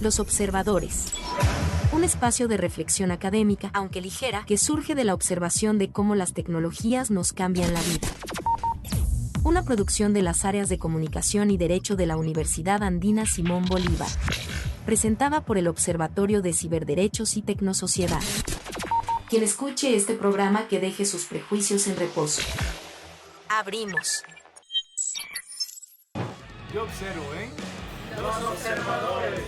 Los observadores. Un espacio de reflexión académica, aunque ligera, que surge de la observación de cómo las tecnologías nos cambian la vida. Una producción de las áreas de Comunicación y Derecho de la Universidad Andina Simón Bolívar. Presentada por el Observatorio de Ciberderechos y Tecnosociedad. Quien escuche este programa que deje sus prejuicios en reposo. Abrimos. Yo observo, Los observadores.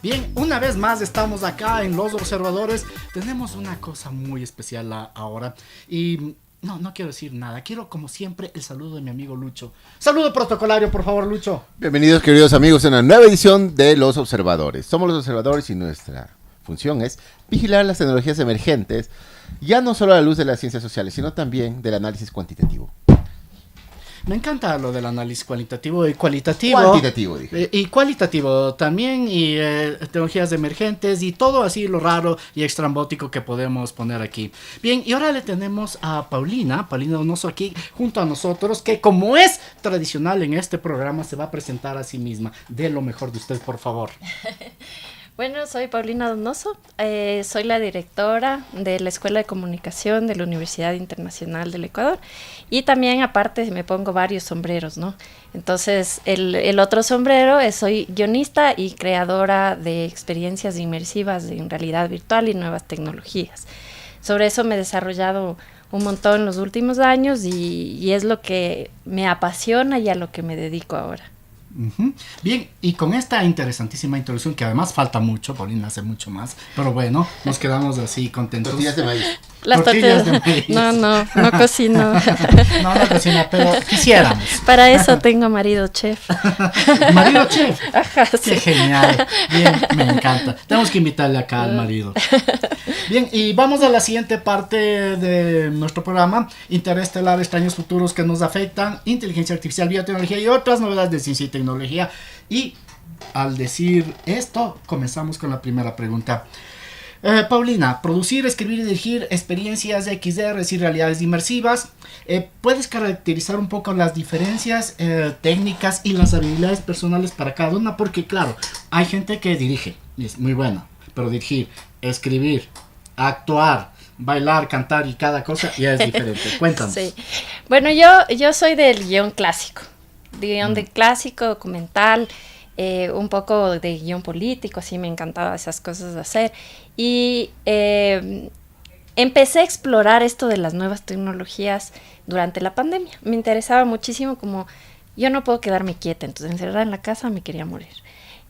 Bien, una vez más estamos acá en Los Observadores. Tenemos una cosa muy especial ahora y no quiero decir nada. Quiero, como siempre, el saludo de mi amigo Lucho. Saludo protocolario, por favor, Lucho. Bienvenidos, queridos amigos, a una nueva edición de Los Observadores. Somos Los Observadores y nuestra función es vigilar las tecnologías emergentes, ya no solo a la luz de las ciencias sociales, sino también del análisis cuantitativo. Me encanta lo del análisis cualitativo y cualitativo. Cuantitativo, dije. Y cualitativo también, y tecnologías emergentes y todo así lo raro y extrambótico que podemos poner aquí. Bien, y ahora le tenemos a Paulina Donoso aquí junto a nosotros, que como es tradicional en este programa se va a presentar a sí misma. De lo mejor de usted, por favor. Bueno, soy Paulina Donoso, soy la directora de la Escuela de Comunicación de la Universidad Internacional del Ecuador y también aparte me pongo varios sombreros, ¿no? Entonces el otro sombrero es soy guionista y creadora de experiencias inmersivas en realidad virtual y nuevas tecnologías. Sobre eso me he desarrollado un montón en los últimos años y es lo que me apasiona y a lo que me dedico ahora. Uh-huh. Bien, y con esta interesantísima introducción, que además falta mucho, Paulina hace mucho más, pero bueno, nos quedamos así contentos. Tortillas de maíz. Las tortillas de maíz. No cocino. no cocina, pero quisiéramos. Para eso tengo marido chef. ¿Marido chef? Ajá, Qué sí. genial. Bien, me encanta. Tenemos que invitarle acá al marido. Bien, y vamos a la siguiente parte de nuestro programa, Interestelar, extraños futuros que nos afectan, inteligencia artificial, biotecnología y otras novedades de ciencia y tecnología. Y al decir esto, comenzamos con la primera pregunta. Paulina, producir, escribir y dirigir experiencias de XR, es decir, realidades inmersivas. ¿Puedes caracterizar un poco las diferencias técnicas y las habilidades personales para cada una? Porque claro, hay gente que dirige, y es muy buena, pero dirigir, escribir, actuar, bailar, cantar y cada cosa ya es diferente. Cuéntanos. Sí. Bueno, yo soy del guión clásico, de clásico, documental, un poco de guión político, sí me encantaba esas cosas de hacer. Y empecé a explorar esto de las nuevas tecnologías durante la pandemia. Me interesaba muchísimo, como yo no puedo quedarme quieta, entonces encerrada en la casa me quería morir.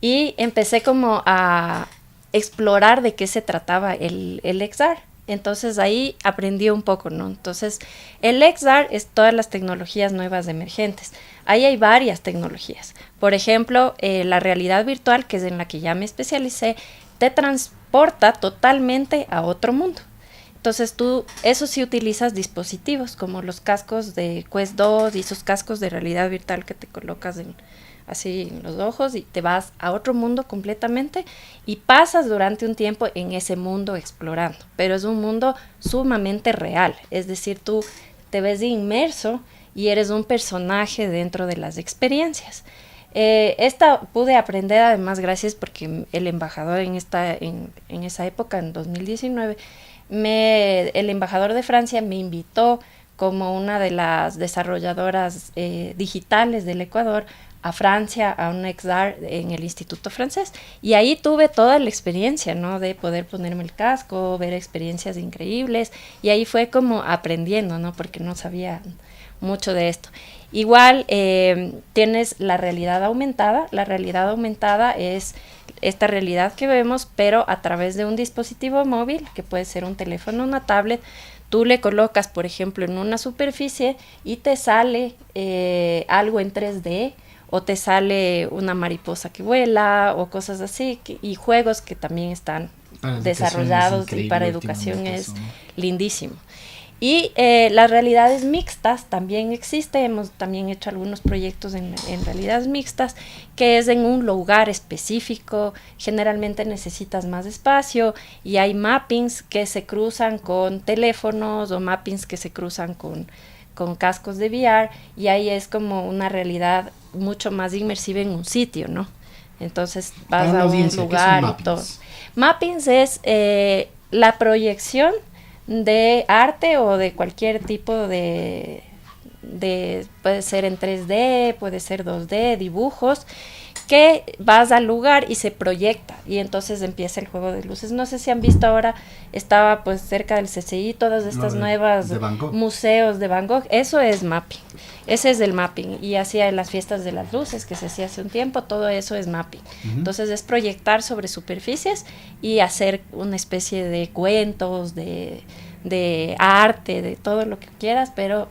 Y empecé como a explorar de qué se trataba el XR. Entonces ahí aprendí un poco, ¿no? Entonces el XR es todas las tecnologías nuevas emergentes. Ahí hay varias tecnologías. Por ejemplo, la realidad virtual, que es en la que ya me especialicé, te transporta totalmente a otro mundo. Entonces eso sí utilizas dispositivos como los cascos de Quest 2 y esos cascos de realidad virtual que te colocas así en los ojos y te vas a otro mundo completamente y pasas durante un tiempo en ese mundo explorando, pero es un mundo sumamente real, es decir, tú te ves inmerso y eres un personaje dentro de las experiencias. Esta pude aprender además gracias porque el embajador en esa época, en 2019, el embajador de Francia me invitó como una de las desarrolladoras digitales del Ecuador a Francia, a un XR en el Instituto Francés, y ahí tuve toda la experiencia, ¿no? De poder ponerme el casco, ver experiencias increíbles, y ahí fue como aprendiendo, ¿no? Porque no sabía mucho de esto. Igual tienes la realidad aumentada. La realidad aumentada es esta realidad que vemos, pero a través de un dispositivo móvil, que puede ser un teléfono o una tablet. Tú le colocas, por ejemplo, en una superficie y te sale algo en 3D, o te sale una mariposa que vuela, o cosas así, y juegos que también están desarrollados y para educación es lindísimo. Y las realidades mixtas también existen, hemos también hecho algunos proyectos en realidades mixtas, que es en un lugar específico, generalmente necesitas más espacio y hay mappings que se cruzan con teléfonos o mappings que se cruzan con cascos de VR, y ahí es como una realidad mucho más inmersiva en un sitio, ¿no? Entonces vas a un lugar y todo. Mappings es la proyección de arte o de cualquier tipo de puede ser en 3D, puede ser 2D, dibujos, que vas al lugar y se proyecta y entonces empieza el juego de luces. No sé si han visto ahora, estaba pues cerca del CCI, todas estas nuevas museos de Van Gogh, eso es mapping, ese es el mapping, y hacía las fiestas de las luces que se hacía hace un tiempo, todo eso es mapping. Entonces es proyectar sobre superficies y hacer una especie de cuentos, de arte, de todo lo que quieras, pero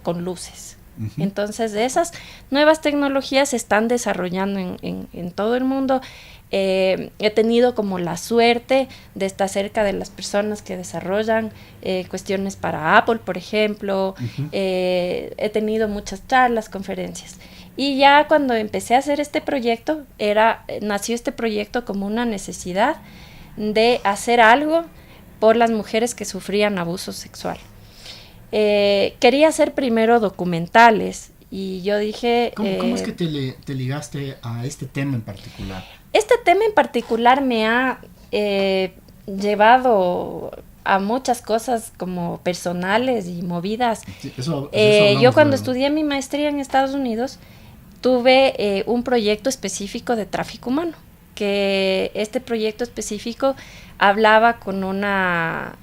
con luces. Entonces esas nuevas tecnologías se están desarrollando en todo el mundo. He tenido como la suerte de estar cerca de las personas que desarrollan cuestiones para Apple, por ejemplo. He tenido muchas charlas, conferencias. Y ya cuando empecé a hacer este proyecto, nació este proyecto como una necesidad de hacer algo por las mujeres que sufrían abuso sexual. Quería hacer primero documentales y yo dije... ¿Cómo es que te ligaste a este tema en particular? Este tema en particular me ha llevado a muchas cosas como personales y movidas. Sí, yo cuando estudié mi maestría en Estados Unidos tuve un proyecto específico de tráfico humano, que este proyecto específico hablaba con una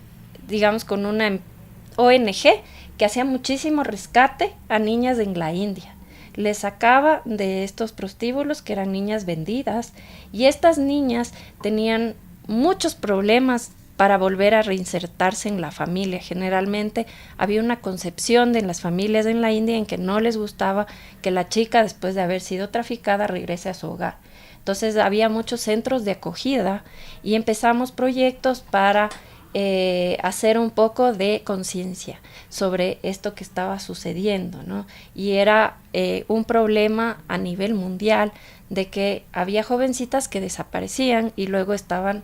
ONG que hacía muchísimo rescate a niñas en la India. Les sacaba de estos prostíbulos que eran niñas vendidas, y estas niñas tenían muchos problemas para volver a reinsertarse en la familia. Generalmente había una concepción de las familias en la India en que no les gustaba que la chica, después de haber sido traficada, regrese a su hogar. Entonces había muchos centros de acogida y empezamos proyectos para hacer un poco de conciencia sobre esto que estaba sucediendo, ¿no? Y era un problema a nivel mundial de que había jovencitas que desaparecían y luego estaban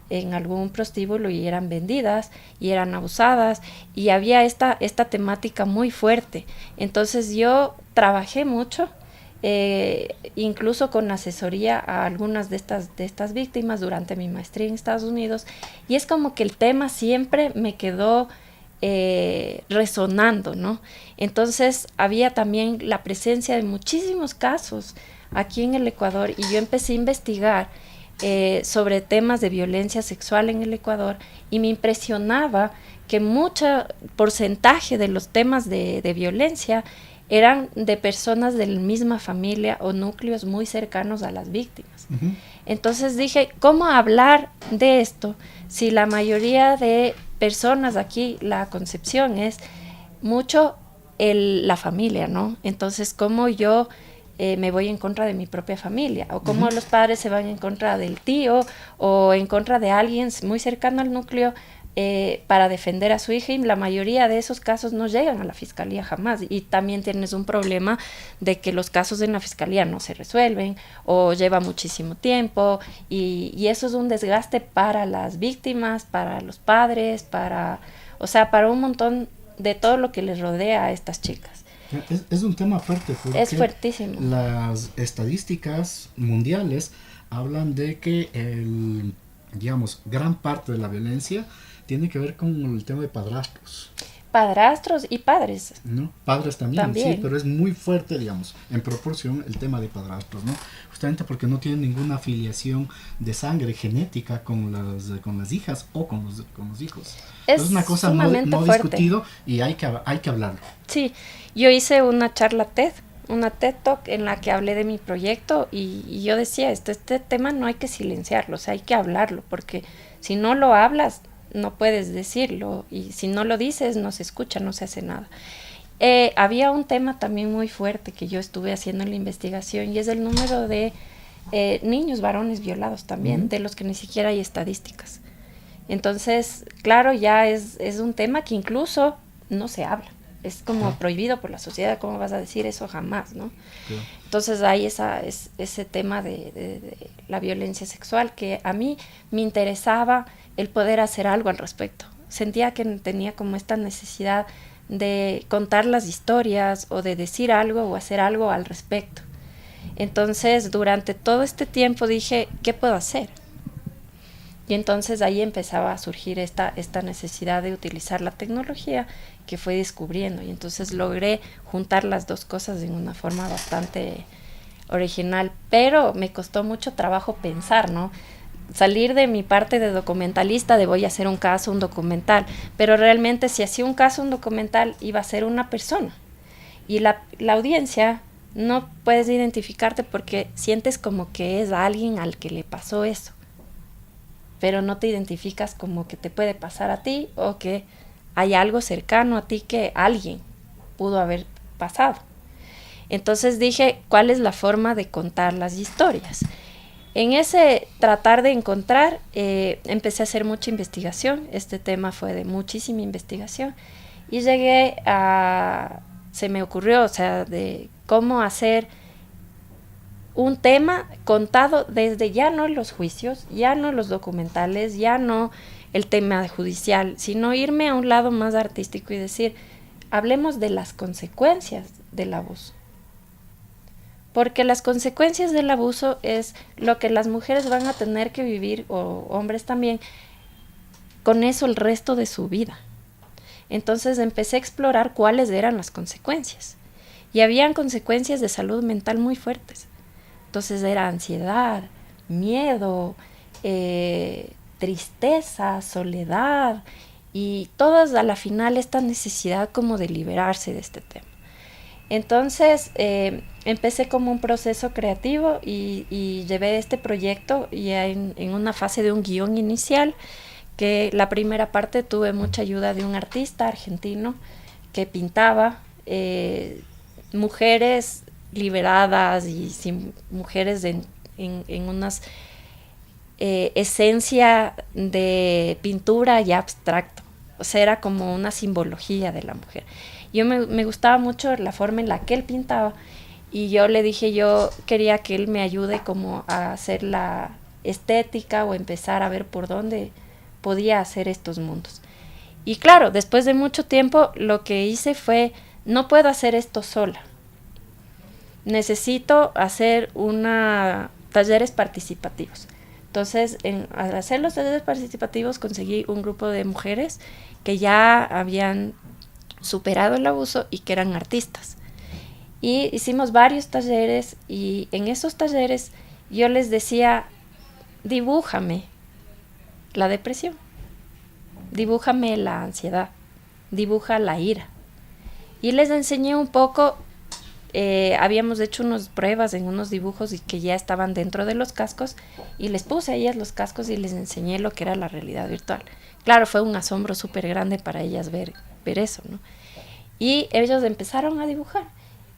en algún prostíbulo y eran vendidas y eran abusadas, y había esta temática muy fuerte. Entonces yo trabajé mucho, incluso con asesoría a algunas de estas víctimas durante mi maestría en Estados Unidos, y es como que el tema siempre me quedó resonando, ¿no? Entonces había también la presencia de muchísimos casos aquí en el Ecuador, y yo empecé a investigar sobre temas de violencia sexual en el Ecuador, y me impresionaba que mucho porcentaje de los temas de violencia eran de personas de la misma familia o núcleos muy cercanos a las víctimas. Entonces dije, ¿cómo hablar de esto si la mayoría de personas aquí, la concepción es mucho la familia, ¿no? Entonces, ¿cómo yo me voy en contra de mi propia familia? O cómo los padres se van en contra del tío o en contra de alguien muy cercano al núcleo para defender a su hija, y la mayoría de esos casos no llegan a la fiscalía jamás, y también tienes un problema de que los casos en la fiscalía no se resuelven o lleva muchísimo tiempo, y eso es un desgaste para las víctimas, para los padres, para un montón de todo lo que les rodea a estas chicas. Es un tema fuerte porque es fuertísimo. Las estadísticas mundiales hablan de que gran parte de la violencia tiene que ver con el tema de padrastros. Padrastros y padres. ¿No? Padres también, sí, pero es muy fuerte, digamos, en proporción el tema de padrastros, ¿no? Justamente porque no tienen ninguna afiliación de sangre genética con las hijas o con los hijos. Es una cosa no discutido, y hay que hablarlo. Sí, yo hice una charla una TED Talk en la que hablé de mi proyecto, y yo decía, este tema no hay que silenciarlo, o sea, hay que hablarlo, porque si no lo hablas, no puedes decirlo, y si no lo dices, no se escucha, no se hace nada. Había un tema también muy fuerte que yo estuve haciendo en la investigación, y es el número de niños varones violados también, de los que ni siquiera hay estadísticas. Entonces, claro, ya es un tema que incluso no se habla. Es como prohibido por la sociedad. ¿Cómo vas a decir eso? Jamás, ¿no? Claro. Entonces hay ese tema de la violencia sexual que a mí me interesaba el poder hacer algo al respecto. Sentía que tenía como esta necesidad de contar las historias o de decir algo o hacer algo al respecto. Entonces, durante todo este tiempo dije, ¿qué puedo hacer? Y entonces ahí empezaba a surgir esta necesidad de utilizar la tecnología que fue descubriendo. Y entonces logré juntar las dos cosas en una forma bastante original. Pero me costó mucho trabajo pensar, ¿no? Salir de mi parte de documentalista, de voy a hacer un caso, un documental. Pero realmente si hacía un caso, un documental, iba a ser una persona. Y la audiencia no puedes identificarte porque sientes como que es alguien al que le pasó eso. Pero no te identificas como que te puede pasar a ti o que hay algo cercano a ti que alguien pudo haber pasado. Entonces dije, ¿cuál es la forma de contar las historias? En ese tratar de encontrar, empecé a hacer mucha investigación. Este tema fue de muchísima investigación. Y se me ocurrió, o sea, de cómo hacer un tema contado desde ya no los juicios, ya no los documentales, ya no el tema judicial, sino irme a un lado más artístico y decir, hablemos de las consecuencias del abuso. Porque las consecuencias del abuso es lo que las mujeres van a tener que vivir, o hombres también, con eso el resto de su vida. Entonces empecé a explorar cuáles eran las consecuencias. Y habían consecuencias de salud mental muy fuertes. Entonces era ansiedad, miedo, tristeza, soledad y todas a la final esta necesidad como de liberarse de este tema. Entonces empecé como un proceso creativo y llevé este proyecto ya en una fase de un guión inicial, que la primera parte tuve mucha ayuda de un artista argentino que pintaba mujeres liberadas y sin mujeres en unas esencia de pintura y abstracto. O sea, era como una simbología de la mujer. Yo me gustaba mucho la forma en la que él pintaba y yo le dije, yo quería que él me ayude como a hacer la estética o empezar a ver por dónde podía hacer estos mundos. Y claro, después de mucho tiempo lo que hice fue, no puedo hacer esto sola. Necesito hacer talleres participativos. Entonces, al hacer los talleres participativos conseguí un grupo de mujeres que ya habían superado el abuso y que eran artistas. Y hicimos varios talleres y en esos talleres yo les decía, dibújame la depresión, dibújame la ansiedad, dibuja la ira. Y les enseñé un poco. Habíamos hecho unas pruebas en unos dibujos y que ya estaban dentro de los cascos y les puse a ellas los cascos y les enseñé lo que era la realidad virtual. Claro, fue un asombro súper grande para ellas ver eso, ¿no? Y ellos empezaron a dibujar.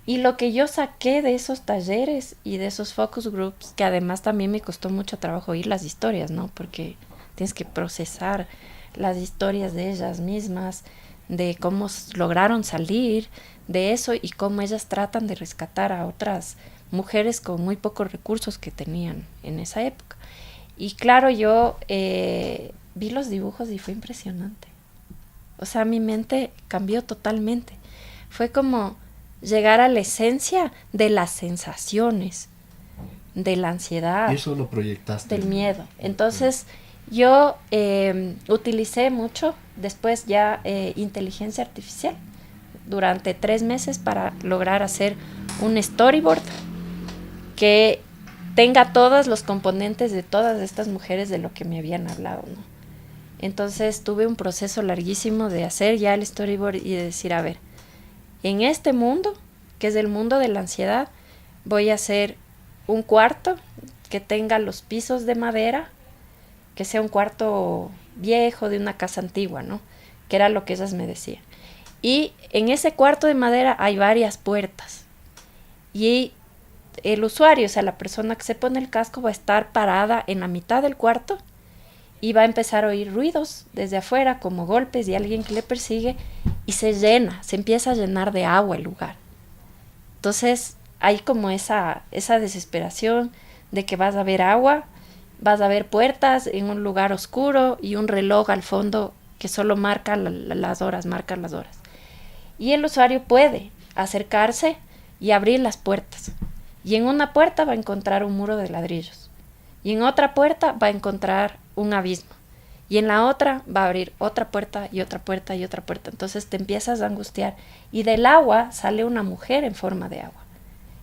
Y lo que yo saqué de esos talleres y de esos focus groups, que además también me costó mucho trabajo oír las historias, ¿no? Porque tienes que procesar las historias de ellas mismas, de cómo lograron salir de eso y cómo ellas tratan de rescatar a otras mujeres con muy pocos recursos que tenían en esa época. Y claro, yo vi los dibujos y fue impresionante. O sea, mi mente cambió totalmente. Fue como llegar a la esencia de las sensaciones, de la ansiedad. Y eso lo proyectaste. Del miedo. Entonces, yo utilicé mucho después ya inteligencia artificial durante 3 meses para lograr hacer un storyboard que tenga todos los componentes de todas estas mujeres de lo que me habían hablado, ¿no? Entonces tuve un proceso larguísimo de hacer ya el storyboard y de decir, a ver, en este mundo, que es el mundo de la ansiedad, voy a hacer un cuarto que tenga los pisos de madera, que sea un cuarto viejo de una casa antigua, ¿no? Que era lo que ellas me decían. Y en ese cuarto de madera hay varias puertas. Y el usuario, o sea, la persona que se pone el casco va a estar parada en la mitad del cuarto y va a empezar a oír ruidos desde afuera, como golpes y alguien que le persigue, y se empieza a llenar de agua el lugar. Entonces hay como esa desesperación de que vas a ver agua, vas a ver puertas en un lugar oscuro y un reloj al fondo que solo marca las horas. Y el usuario puede acercarse y abrir las puertas. Y en una puerta va a encontrar un muro de ladrillos. Y en otra puerta va a encontrar un abismo. Y en la otra va a abrir otra puerta y otra puerta y otra puerta. Entonces te empiezas a angustiar. Y del agua sale una mujer en forma de agua.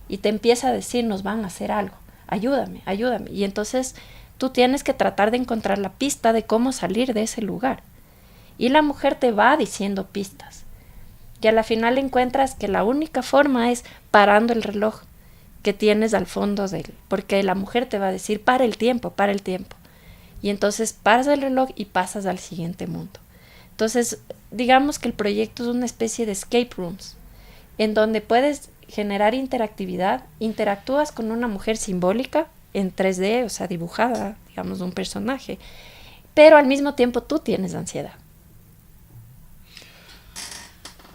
Y te empieza a decir, nos van a hacer algo. Ayúdame, ayúdame. Y entonces tú tienes que tratar de encontrar la pista de cómo salir de ese lugar. Y la mujer te va diciendo pistas. Y a la final encuentras que la única forma es parando el reloj que tienes al fondo de él. Porque la mujer te va a decir, para el tiempo. Y entonces paras el reloj y pasas al siguiente mundo. Entonces, digamos que el proyecto es una especie de escape rooms, en donde puedes generar interactividad, interactúas con una mujer simbólica en 3D, o sea, dibujada, digamos, un personaje, pero al mismo tiempo tú tienes ansiedad.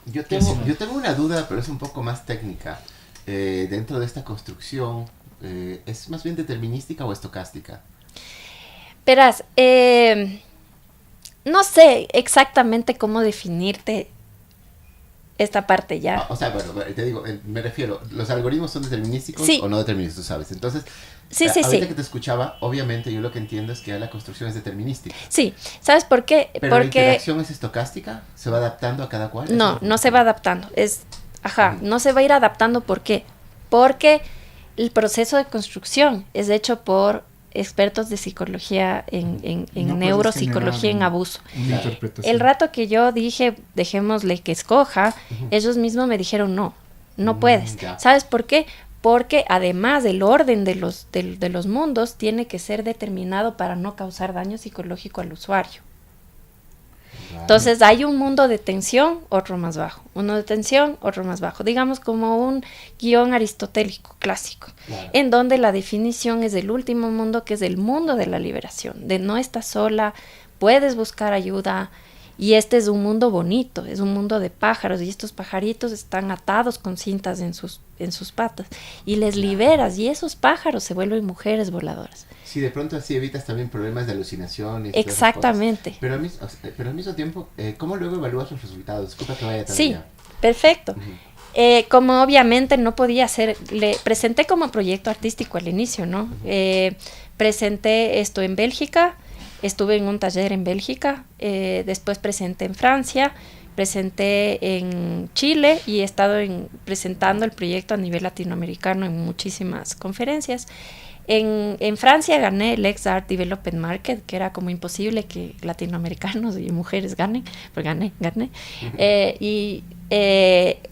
Yo tengo una duda, pero es un poco más técnica. Dentro de esta construcción, ¿es más bien determinística o estocástica? Verás, no sé exactamente cómo definirte esta parte ya. O sea, bueno, te digo, me refiero, ¿los algoritmos son determinísticos Sí. o no determinísticos, sabes? Entonces, Sí. ahorita que te escuchaba, obviamente yo lo que entiendo es que la construcción es determinística. Sí, ¿sabes por qué? ¿Pero la Porque interacción es estocástica? ¿Se va adaptando a cada cual? no se va adaptando. No se va a ir adaptando. ¿Por qué? Porque el proceso de construcción es hecho por expertos de psicología en No neuropsicología en abuso. una interpretación. El rato que yo dije, dejémosle que escoja, ellos mismos me dijeron, no puedes. Ya. ¿Sabes por qué? Porque además el orden de los mundos tiene que ser determinado para no causar daño psicológico al usuario. Claro. Entonces hay un mundo de tensión, otro más bajo. Uno de tensión, otro más bajo. Digamos como un guión aristotélico clásico, Claro. en donde la definición es el último mundo, que es el mundo de la liberación, de no estás sola, puedes buscar ayuda. Y este es un mundo bonito, es un mundo de pájaros, y estos pajaritos están atados con cintas en sus patas, y les liberas, y esos pájaros se vuelven mujeres voladoras. Sí, de pronto así evitas también problemas de alucinaciones. y todas esas Exactamente. cosas. Pero al mismo tiempo, ¿cómo luego evalúas los resultados? Disculpa que vaya tan Sí, allá. perfecto. Ujú. Como obviamente no podía hacer, le presenté como proyecto artístico al inicio, ¿no? Presenté esto en Bélgica, estuve en un taller en Bélgica, después presenté en Francia, presenté en Chile y he estado presentando el proyecto a nivel latinoamericano en muchísimas conferencias. En Francia gané el Ex-Art Development Market, que era como imposible que latinoamericanos y mujeres ganen, pero gané.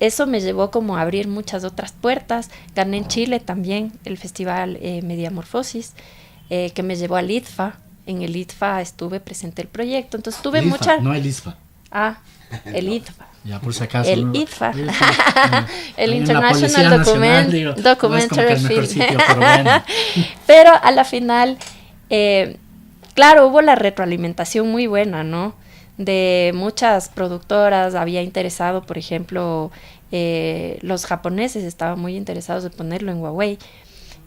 Eso me llevó como a abrir muchas otras puertas. Gané en Chile también el festival Mediamorfosis, que me llevó al IDFA. En el IDFA presenté el proyecto, entonces tuve IDFA, mucha... no el ISFA. El IDFA. Ya, por si acaso. El IDFA. El Hay una International Policía Nacional, digo, no es como que Documentary el mejor Film. sitio, pero bueno. Pero a la final, claro, hubo la retroalimentación muy buena, ¿no? De muchas productoras, había interesado, por ejemplo, los japoneses estaban muy interesados en ponerlo en Huawei.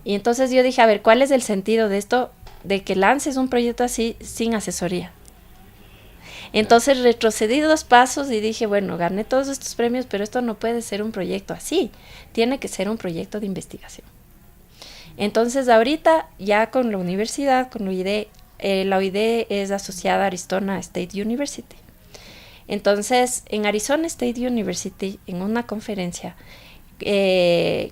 Y entonces yo dije, a ver, ¿cuál es el sentido de esto? De que lances un proyecto así sin asesoría. Entonces retrocedí 2 pasos y dije, bueno, gané todos estos premios, pero esto no puede ser un proyecto así, tiene que ser un proyecto de investigación. Entonces ahorita ya con la universidad, con la OID es asociada a Arizona State University. Entonces en Arizona State University, en una conferencia,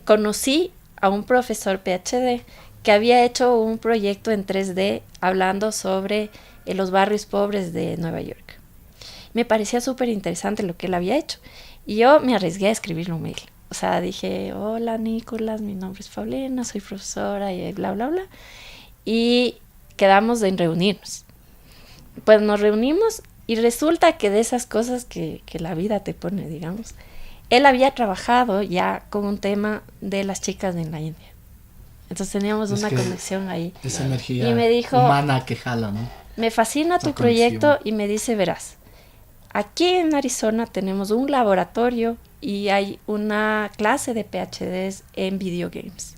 conocí a un profesor PhD que había hecho un proyecto en 3D hablando sobre los barrios pobres de Nueva York. Me parecía súper interesante lo que él había hecho. Y yo me arriesgué a escribirle un mail. O sea, dije, hola Nicolás, mi nombre es Paulina, soy profesora y bla, bla, bla. Y quedamos en reunirnos. Pues nos reunimos y resulta que de esas cosas que la vida te pone, digamos, él había trabajado ya con un tema de las chicas en la India. Entonces teníamos una conexión ahí. Esa energía y me dijo, humana que jala, ¿no? me fascina tu La proyecto conexión. y me dice, verás, aquí en Arizona tenemos un laboratorio y hay una clase de PhDs en video games,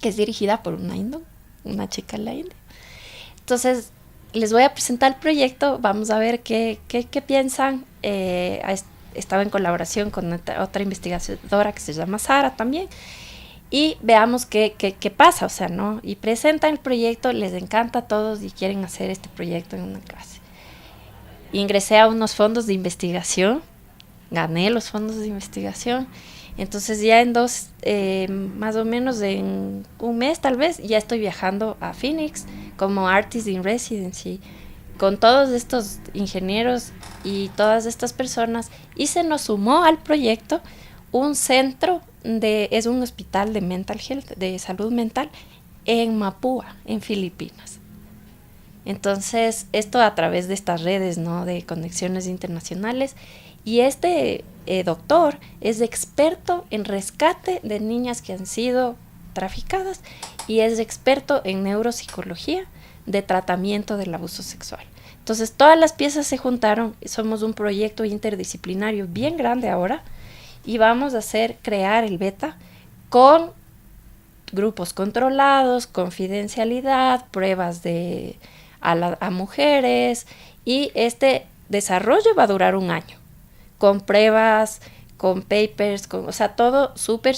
que es dirigida por una hindú, una chica en la India. Entonces, les voy a presentar el proyecto, vamos a ver qué piensan. Estaba en colaboración con otra investigadora que se llama Sara también, y veamos qué pasa, o sea, ¿no? Y presentan el proyecto, les encanta a todos y quieren hacer este proyecto en una clase. Ingresé a unos fondos de investigación, gané los fondos de investigación, entonces ya en más o menos en un mes tal vez, ya estoy viajando a Phoenix como Artist in Residency, con todos estos ingenieros y todas estas personas, y se nos sumó al proyecto un centro es un hospital de mental health, de salud mental, en Mapua, en Filipinas. Entonces, esto a través de estas redes, ¿no?, de conexiones internacionales. Y este doctor es experto en rescate de niñas que han sido traficadas y es experto en neuropsicología de tratamiento del abuso sexual. Entonces, todas las piezas se juntaron, somos un proyecto interdisciplinario bien grande ahora, y vamos a crear el beta con grupos controlados, confidencialidad, pruebas a mujeres, y este desarrollo va a durar 1 año, con pruebas, con papers, o sea, todo súper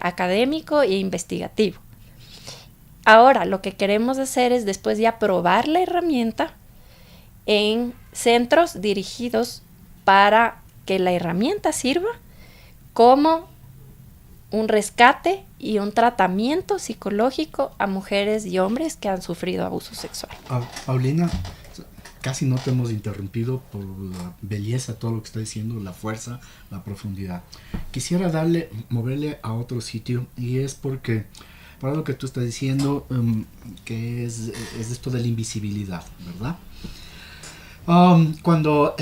académico e investigativo. Ahora, lo que queremos hacer es después ya probar la herramienta en centros dirigidos para que la herramienta sirva como un rescate y un tratamiento psicológico a mujeres y hombres que han sufrido abuso sexual. Paulina, casi no te hemos interrumpido por la belleza, todo lo que está diciendo, la fuerza, la profundidad. Quisiera moverle a otro sitio, y es porque, para lo que tú estás diciendo, que es esto de la invisibilidad, ¿verdad? Cuando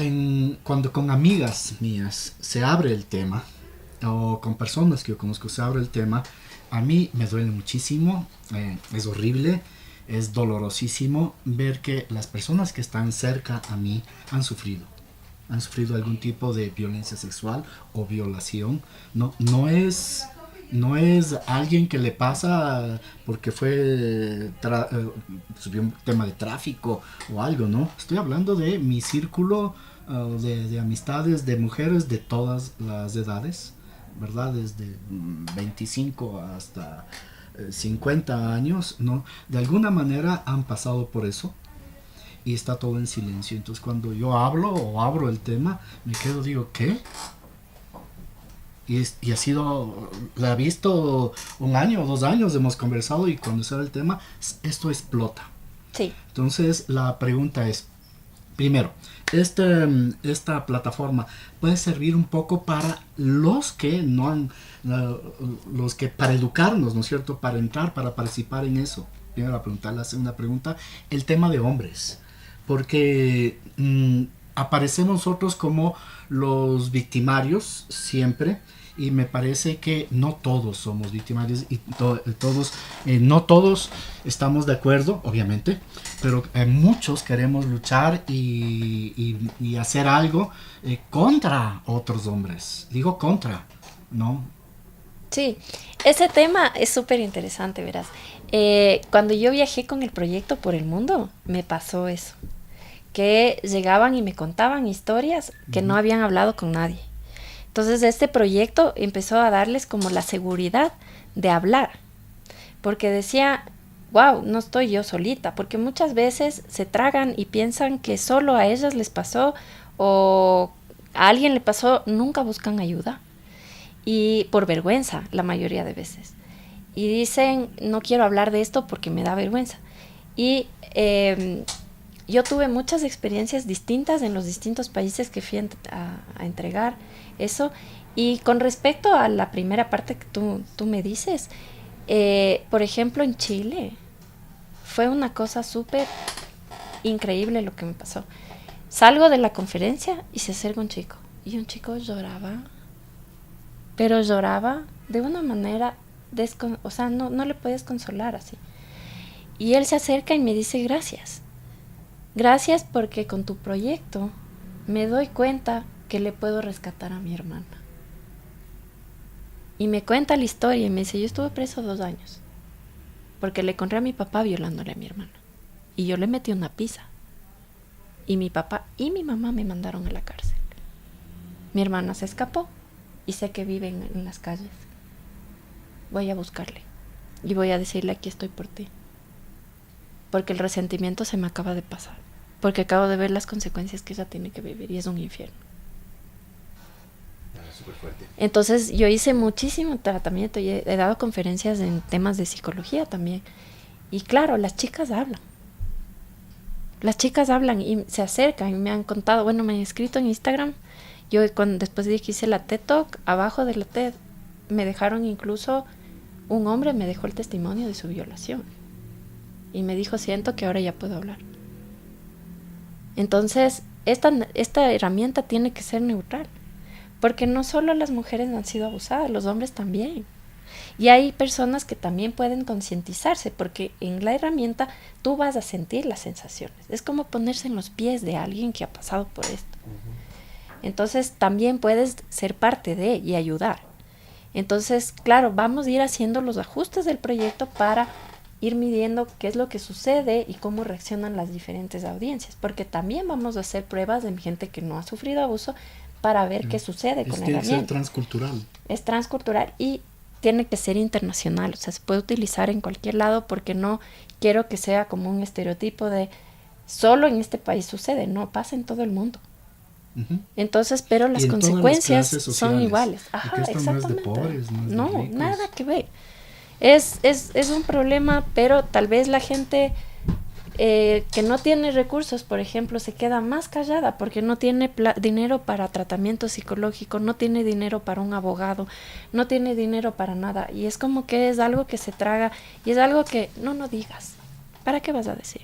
con amigas mías se abre el tema, o con personas que yo conozco se abre el tema, a mí me duele muchísimo, es horrible, es dolorosísimo ver que las personas que están cerca a mí han sufrido algún tipo de violencia sexual o violación. No es alguien que le pasa porque subió un tema de tráfico o algo, ¿no? Estoy hablando de mi círculo de amistades, de mujeres de todas las edades, ¿verdad? Desde 25 hasta 50 años, ¿no? De alguna manera han pasado por eso y está todo en silencio. Entonces, cuando yo hablo o abro el tema, me quedo, digo, ¿qué? Y ha sido, la he visto 1 año o 2 años, hemos conversado, y cuando sale el tema, esto explota. Sí. Entonces, la pregunta es, primero, esta plataforma puede servir un poco para los que no han, para educarnos, ¿no es cierto?, para entrar, para participar en eso. Primera pregunta. La segunda pregunta, el tema de hombres, porque aparecemos nosotros como los victimarios siempre, y me parece que no todos somos victimarios y no todos estamos de acuerdo, obviamente, pero muchos queremos luchar y hacer algo contra otros hombres. Digo contra, ¿no? Sí, ese tema es súper interesante, verás. Cuando yo viajé con el proyecto por el mundo, me pasó eso, que llegaban y me contaban historias que no habían hablado con nadie. Entonces este proyecto empezó a darles como la seguridad de hablar, porque decía, wow, no estoy yo solita, porque muchas veces se tragan y piensan que solo a ellas les pasó o a alguien le pasó, nunca buscan ayuda, y por vergüenza la mayoría de veces, y dicen, no quiero hablar de esto porque me da vergüenza. Y yo tuve muchas experiencias distintas en los distintos países que fui a entregar eso. Y con respecto a la primera parte que tú me dices, por ejemplo, en Chile, fue una cosa súper increíble lo que me pasó. Salgo de la conferencia y se acerca un chico. Y un chico lloraba, pero lloraba de una manera, o sea, no le podías consolar así. Y él se acerca y me dice gracias. Gracias porque con tu proyecto me doy cuenta que le puedo rescatar a mi hermana. Y me cuenta la historia y me dice, yo estuve preso 2 años porque le encontré a mi papá violándole a mi hermana. Y yo le metí una pizza. Y mi papá y mi mamá me mandaron a la cárcel. Mi hermana se escapó y sé que vive en las calles. Voy a buscarle y voy a decirle, aquí estoy por ti. Porque el resentimiento se me acaba de pasar. Porque acabo de ver las consecuencias que ella tiene que vivir y es un infierno. Súper fuerte. Entonces yo hice muchísimo tratamiento y he dado conferencias en temas de psicología también. Y claro, las chicas hablan. Las chicas hablan y se acercan y me han contado, bueno, me han escrito en Instagram. Yo después de que hice la TED Talk, abajo de la TED me dejaron incluso, un hombre me dejó el testimonio de su violación. Y me dijo, siento que ahora ya puedo hablar. Entonces, esta herramienta tiene que ser neutral. Porque no solo las mujeres han sido abusadas, los hombres también. Y hay personas que también pueden concientizarse, porque en la herramienta tú vas a sentir las sensaciones. Es como ponerse en los pies de alguien que ha pasado por esto. Entonces también puedes ser parte de y ayudar. Entonces, claro, vamos a ir haciendo los ajustes del proyecto para ir midiendo qué es lo que sucede y cómo reaccionan las diferentes audiencias. Porque también vamos a hacer pruebas de gente que no ha sufrido abuso para ver qué sucede con la herramienta. Es transcultural. Es transcultural y tiene que ser internacional, o sea, se puede utilizar en cualquier lado porque no quiero que sea como un estereotipo de solo en este país sucede, no, pasa en todo el mundo. Entonces, pero las consecuencias son iguales. Ajá, exactamente. No es de pobres, no es de ricos. Nada que ver. Es un problema, pero tal vez la gente que no tiene recursos, por ejemplo, se queda más callada porque no tiene dinero para tratamiento psicológico, no tiene dinero para un abogado, no tiene dinero para nada. Y es como que es algo que se traga y es algo que no digas. ¿Para qué vas a decir?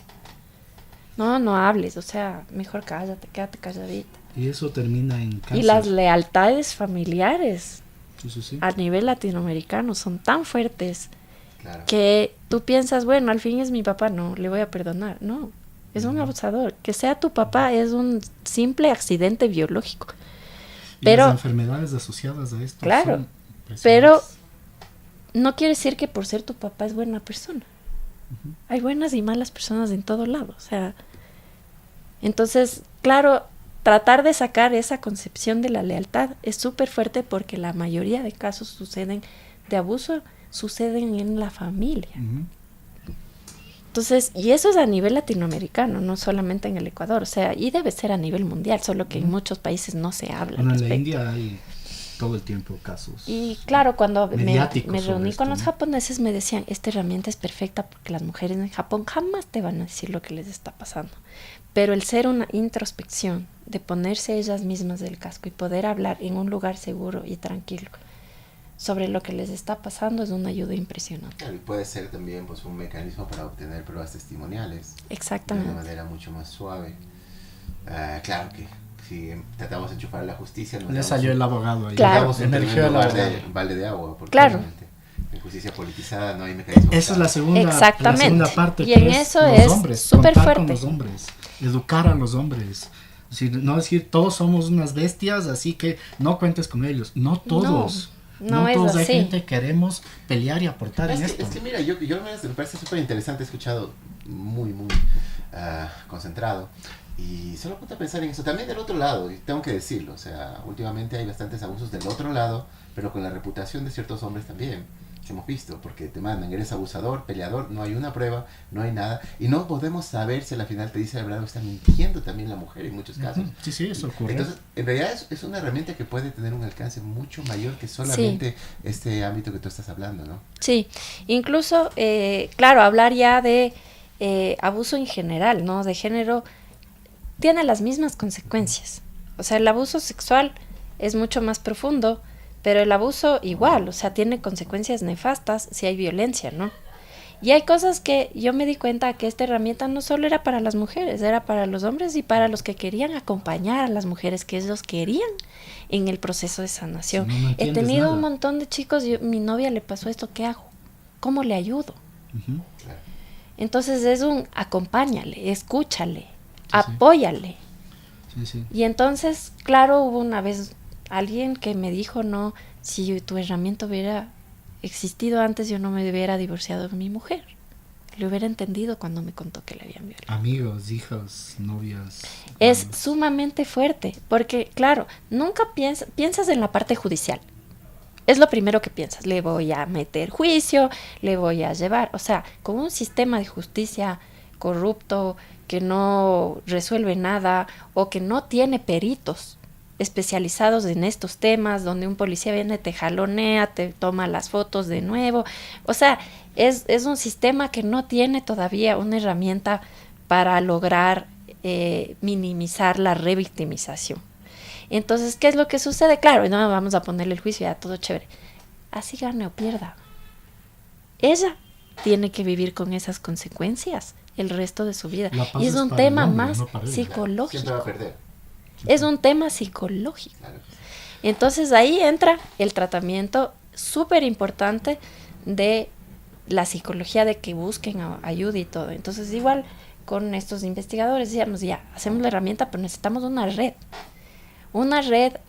No hables, o sea, mejor cállate, quédate calladita. Y eso termina en cáncer. Y las lealtades familiares sí. a nivel latinoamericano son tan fuertes. Claro. Que tú piensas, bueno, al fin es mi papá, no, le voy a perdonar. No, es un abusador. Que sea tu papá es un simple accidente biológico. Pero las enfermedades asociadas a esto. Claro, pero no quiere decir que por ser tu papá es buena persona. Hay buenas y malas personas en todo lado. O sea, entonces, claro, tratar de sacar esa concepción de la lealtad es súper fuerte porque la mayoría de casos de abuso suceden en la familia. Entonces, y eso es a nivel latinoamericano, no solamente en el Ecuador, o sea, y debe ser a nivel mundial, solo que en muchos países no se habla. Bueno, en la India hay todo el tiempo casos. Y claro, cuando me reuní con los ¿no? japoneses me decían, esta herramienta es perfecta porque las mujeres en Japón jamás te van a decir lo que les está pasando. Pero el ser una introspección, de ponerse ellas mismas del casco y poder hablar en un lugar seguro y tranquilo sobre lo que les está pasando es una ayuda impresionante. Claro, y puede ser también pues un mecanismo para obtener pruebas testimoniales. Exactamente. De una manera mucho más suave. Claro que si tratamos de enchufar a la justicia... Le salió el abogado ahí. Claro. Emergió el balde de agua. Porque claro. En justicia politizada no hay mecanismo. Esa es la segunda parte. Y en eso es súper fuerte. Con los hombres, educar a los hombres. No decir, todos somos unas bestias, así que no cuentes con ellos. No todos. No todos, es así. Hay gente que queremos pelear y aportar en esto. Es que mira, yo me parece súper interesante, he escuchado muy concentrado y solo ponte a pensar en eso. También del otro lado, y tengo que decirlo, o sea, últimamente hay bastantes abusos del otro lado, pero con la reputación de ciertos hombres también, que hemos visto, porque te mandan, eres abusador, peleador, no hay una prueba, no hay nada, y no podemos saber si al final te dice la verdad o está mintiendo también la mujer en muchos casos. Sí, eso ocurre. Entonces, en realidad es una herramienta que puede tener un alcance mucho mayor que solamente este ámbito que tú estás hablando, ¿no? Sí, incluso, claro, hablar ya de abuso en general, ¿no? De género, tiene las mismas consecuencias. O sea, el abuso sexual es mucho más profundo, pero el abuso igual, o sea, tiene consecuencias nefastas si hay violencia, ¿no? Y hay cosas que yo me di cuenta que esta herramienta no solo era para las mujeres, era para los hombres y para los que querían acompañar a las mujeres, que ellos querían en el proceso de sanación. Si no he tenido nada. un montón de chicos, mi novia le pasó esto, ¿qué hago? ¿Cómo le ayudo? Claro. Entonces es un acompáñale, escúchale, apóyale. Sí, sí. Y entonces, claro, hubo una vez alguien que me dijo, no, si tu herramienta hubiera existido antes, yo no me hubiera divorciado de mi mujer. Le hubiera entendido cuando me contó que le habían violado. Amigos, hijas, novias. Es hermanos. sumamente fuerte, porque claro, nunca piensas en la parte judicial. Es lo primero que piensas, le voy a meter juicio, le voy a llevar, o sea, con un sistema de justicia corrupto que no resuelve nada o que no tiene peritos especializados en estos temas, donde un policía viene, te jalonea, te toma las fotos de nuevo, o sea, es un sistema que no tiene todavía una herramienta para lograr minimizar la revictimización. Entonces, ¿qué es lo que sucede? Claro, no vamos a ponerle el juicio, ya todo chévere. Así gane o pierda. Ella tiene que vivir con esas consecuencias el resto de su vida. Y es un tema más psicológico. Siempre va a perder. Es un tema psicológico. Claro. Entonces ahí entra el tratamiento súper importante de la psicología, de que busquen ayuda y todo. Entonces igual con estos investigadores decíamos, ya, hacemos la herramienta, pero necesitamos una red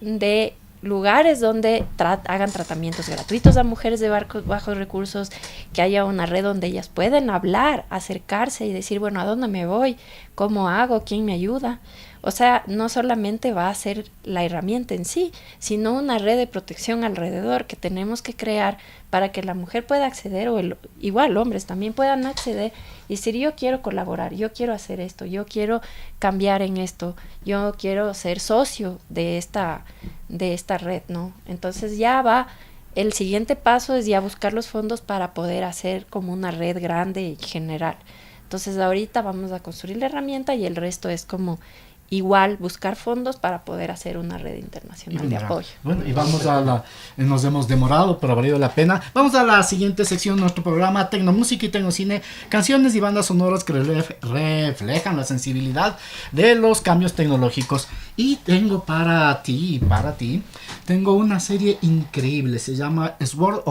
de lugares donde hagan tratamientos gratuitos a mujeres de bajos recursos, que haya una red donde ellas pueden hablar, acercarse y decir, bueno, ¿a dónde me voy? ¿Cómo hago? ¿Quién me ayuda? O sea, no solamente va a ser la herramienta en sí, sino una red de protección alrededor que tenemos que crear para que la mujer pueda acceder, o igual hombres también puedan acceder y decir, yo quiero colaborar, yo quiero hacer esto, yo quiero cambiar en esto, yo quiero ser socio de esta red, ¿no? Entonces ya va, el siguiente paso es ya buscar los fondos para poder hacer como una red grande y general. Entonces ahorita vamos a construir la herramienta y el resto es como igual buscar fondos para poder hacer una red internacional de apoyo. Bueno, y vamos a nos hemos demorado, pero ha valido la pena. Vamos a la siguiente sección de nuestro programa, Tecnomúsica y Tecnocine, canciones y bandas sonoras que reflejan la sensibilidad de los cambios tecnológicos. Y tengo para ti, tengo una serie increíble, se llama Sword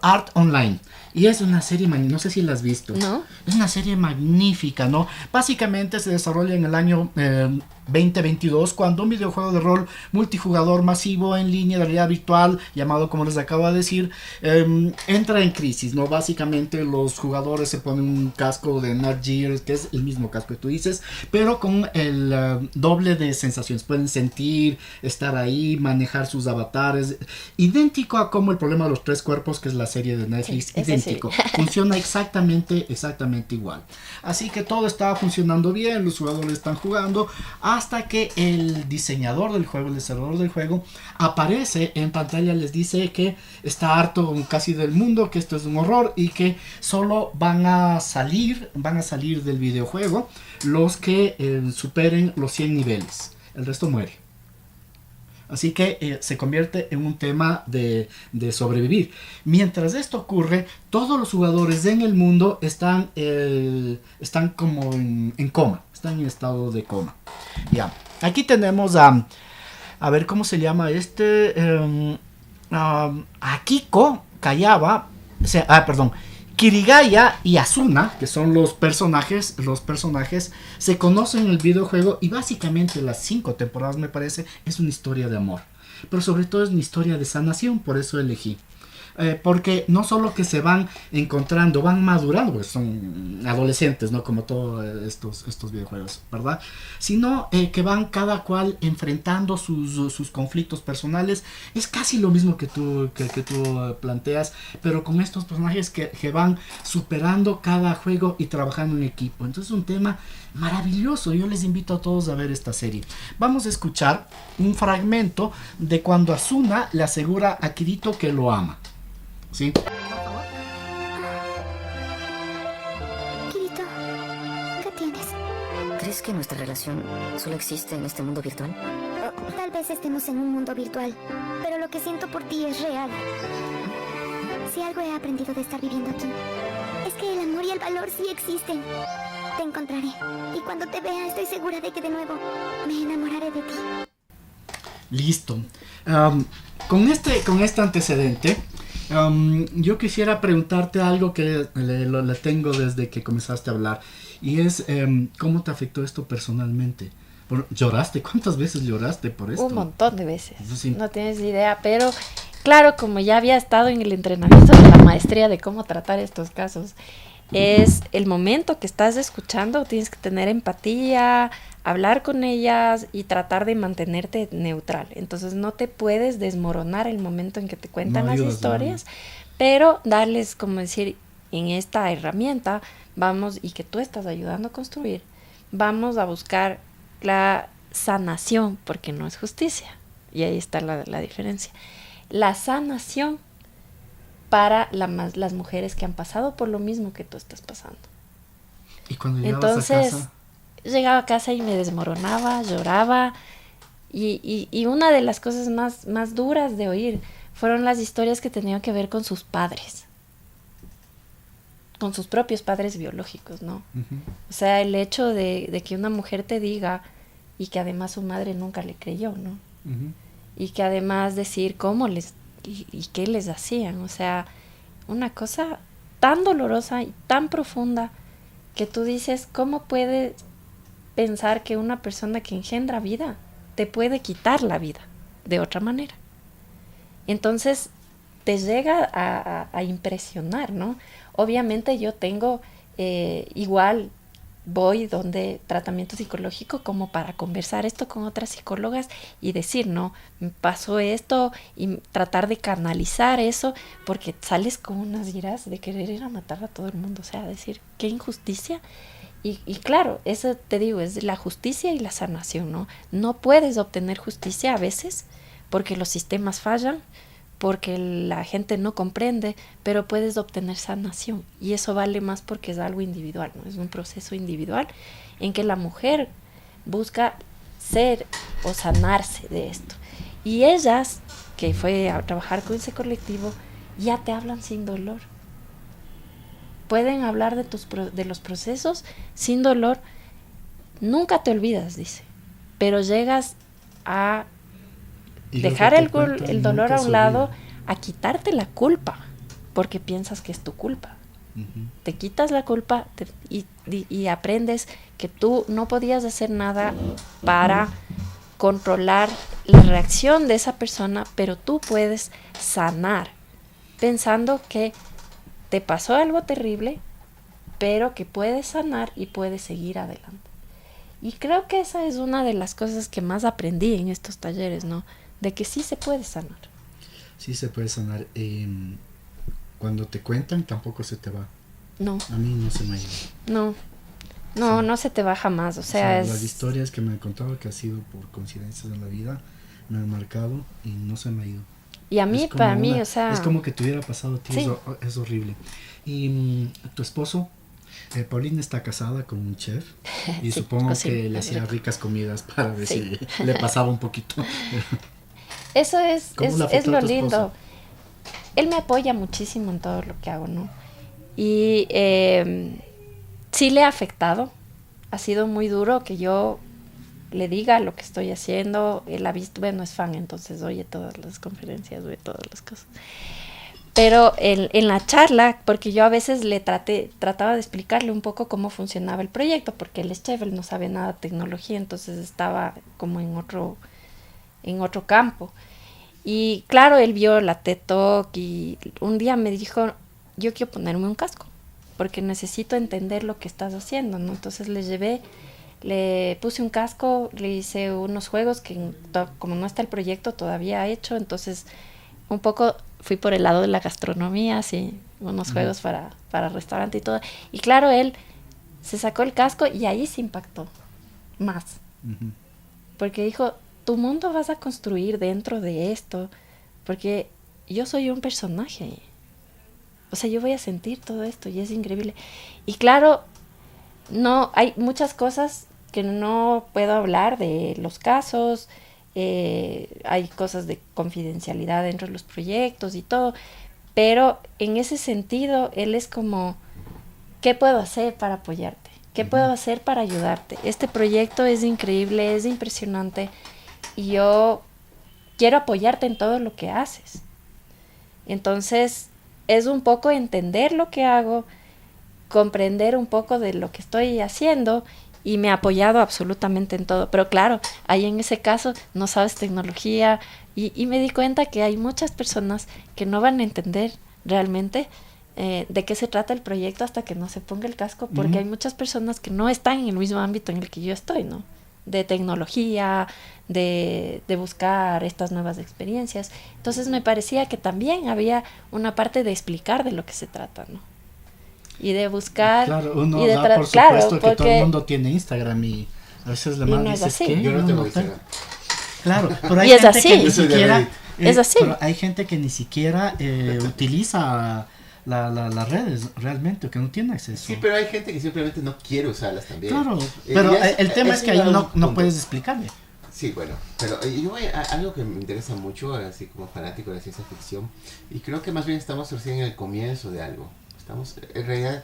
Art Online. Y es una serie, no sé si la has visto. ¿No? Es una serie magnífica, ¿no? Básicamente se desarrolla en el año 2022, cuando un videojuego de rol multijugador masivo en línea de realidad virtual, llamado como les acabo de decir, entra en crisis, ¿no? Básicamente los jugadores se ponen un casco de Nat Geo, que es el mismo casco que tú dices, pero con el doble de sensaciones. Pueden sentir, estar ahí, manejar sus avatares, idéntico a como el problema de los tres cuerpos, que es la serie de Netflix, sí, idéntico. Funciona exactamente igual. Así que todo está funcionando bien, los jugadores están jugando, hasta que el diseñador del juego, el desarrollador del juego, aparece en pantalla, les dice que está harto casi del mundo, que esto es un horror y que solo van a salir del videojuego los que superen los 100 niveles. El resto muere. Así que se convierte en un tema de sobrevivir. Mientras esto ocurre, todos los jugadores en el mundo están como en coma. Están en estado de coma. Ya. Aquí tenemos a ver cómo se llama Akiko Kayaba. Kirigaya y Asuna, que son los personajes se conocen en el videojuego, y básicamente las 5 temporadas, me parece, es una historia de amor, pero sobre todo es una historia de sanación. Por eso elegí, porque no solo que se van encontrando, van madurando, pues son adolescentes, no como todos estos videojuegos, ¿verdad? Sino que van cada cual enfrentando sus conflictos personales. Es casi lo mismo que tú planteas, pero con estos personajes que van superando cada juego y trabajando en equipo. Entonces es un tema maravilloso. Yo les invito a todos a ver esta serie. Vamos a escuchar un fragmento de cuando Asuna le asegura a Kirito que lo ama. ¿Sí? Kirito, ¿qué tienes? ¿Crees que nuestra relación solo existe en este mundo virtual? Tal vez estemos en un mundo virtual, pero lo que siento por ti es real. Si algo he aprendido de estar viviendo aquí, es que el amor y el valor sí existen. Te encontraré, y cuando te vea estoy segura de que de nuevo me enamoraré de ti. Listo. Con este antecedente, Yo quisiera preguntarte algo que le tengo desde que comenzaste a hablar, y es ¿cómo te afectó esto personalmente? ¿Lloraste? ¿Cuántas veces lloraste por esto? Un montón de veces, Sí. no tienes idea, pero claro, como ya había estado en el entrenamiento de la maestría de cómo tratar estos casos, es el momento que estás escuchando, tienes que tener empatía, hablar con ellas y tratar de mantenerte neutral. Entonces no te puedes desmoronar el momento en que te cuentan las historias, pero darles, como decir, en esta herramienta, vamos, y que tú estás ayudando a construir, vamos a buscar la sanación, porque no es justicia. Y ahí está la diferencia. La sanación para las mujeres que han pasado por lo mismo que tú estás pasando. ¿Y cuando llegabas Entonces, a casa? llegaba a casa y me desmoronaba, lloraba. Y una de las cosas más duras de oír fueron las historias que tenían que ver con sus padres. Con sus propios padres biológicos, ¿no? Uh-huh. O sea, el hecho de que una mujer te diga y que además su madre nunca le creyó, ¿no? Uh-huh. Y que además decir cómo les y qué les hacían, o sea, una cosa tan dolorosa y tan profunda que tú dices, ¿cómo puedes pensar que una persona que engendra vida te puede quitar la vida de otra manera? Entonces te llega a impresionar, ¿no? Obviamente yo tengo igual voy donde tratamiento psicológico como para conversar esto con otras psicólogas y decir, no, me pasó esto, y tratar de canalizar eso, porque sales con unas iras de querer ir a matar a todo el mundo, o sea, decir, qué injusticia. Y claro, eso te digo, es la justicia y la sanación, ¿no? No puedes obtener justicia a veces porque los sistemas fallan, porque la gente no comprende, pero puedes obtener sanación. Y eso vale más porque es algo individual, ¿no? Es un proceso individual en que la mujer busca ser o sanarse de esto. Y ellas, que fue a trabajar con ese colectivo, ya te hablan sin dolor. Pueden hablar de los procesos sin dolor. Nunca te olvidas, dice, pero llegas a dejar el dolor a un lado, a quitarte la culpa, porque piensas que es tu culpa. Uh-huh. Te quitas la culpa y aprendes que tú no podías hacer nada para controlar la reacción de esa persona, pero tú puedes sanar, pensando que te pasó algo terrible, pero que puedes sanar y puedes seguir adelante. Y creo que esa es una de las cosas que más aprendí en estos talleres, ¿no? De que sí se puede sanar. Sí se puede sanar. Cuando te cuentan, tampoco se te va. No. A mí no se me ha ido. No, sí. No se te va jamás. O sea, las historias que me han contado, que ha sido por coincidencias en la vida, me han marcado y no se me ha ido. Y a mí, para mí, o sea... Es como que te hubiera pasado a ti, sí. Es horrible. Y tu esposo, Paulina, está casada con un chef y sí, supongo que le hacía ricas comidas para ver si le pasaba un poquito. Eso es lo lindo. Él me apoya muchísimo en todo lo que hago, ¿no? Y sí le ha afectado. Ha sido muy duro que yo le diga lo que estoy haciendo. Él ha visto, bueno, es fan, entonces oye todas las conferencias, oye todas las cosas. Pero en la charla, porque yo a veces trataba de explicarle un poco cómo funcionaba el proyecto, porque él es chef, él no sabe nada de tecnología, entonces estaba como en otro campo. Y claro, él vio la TED Talk y un día me dijo, yo quiero ponerme un casco porque necesito entender lo que estás haciendo, ¿no? Entonces le puse un casco, le hice unos juegos que como no está el proyecto todavía hecho, entonces un poco fui por el lado de la gastronomía, así, unos juegos para restaurante y todo. Y claro, él se sacó el casco y ahí se impactó más. Uh-huh. Porque dijo, tu mundo vas a construir dentro de esto, porque yo soy un personaje. O sea, yo voy a sentir todo esto y es increíble. Y claro, no hay muchas cosas que no puedo hablar de los casos, hay cosas de confidencialidad dentro de los proyectos y todo, pero en ese sentido, él es como, ¿qué puedo hacer para apoyarte? ¿Qué puedo hacer para ayudarte? Este proyecto es increíble, es impresionante y yo quiero apoyarte en todo lo que haces. Entonces, es un poco entender lo que hago, comprender un poco de lo que estoy haciendo, y me ha apoyado absolutamente en todo. Pero claro, ahí en ese caso no sabes tecnología, y me di cuenta que hay muchas personas que no van a entender realmente de qué se trata el proyecto hasta que no se ponga el casco, porque hay muchas personas que no están en el mismo ámbito en el que yo estoy, ¿no? De tecnología, de buscar estas nuevas experiencias. Entonces me parecía que también había una parte de explicar de lo que se trata, ¿no? Y de buscar... Claro, uno y de da por supuesto que todo el mundo tiene Instagram y a veces le mandan, dices, ¿qué? Yo no tengo tengo. Instagram. Claro, pero hay Y es gente así. que ni Yo soy de siquiera... Reddit. Es así. Pero hay gente que ni siquiera utiliza las redes realmente, que no tiene acceso. Sí, pero hay gente que simplemente no quiere usarlas también. Claro, pero Ya el tema es que ahí un no punto. puedes explicarle. Sí, bueno, pero algo que me interesa mucho, así como fanático de la ciencia ficción, y creo que más bien estamos recién en el comienzo de algo. Estamos, en realidad,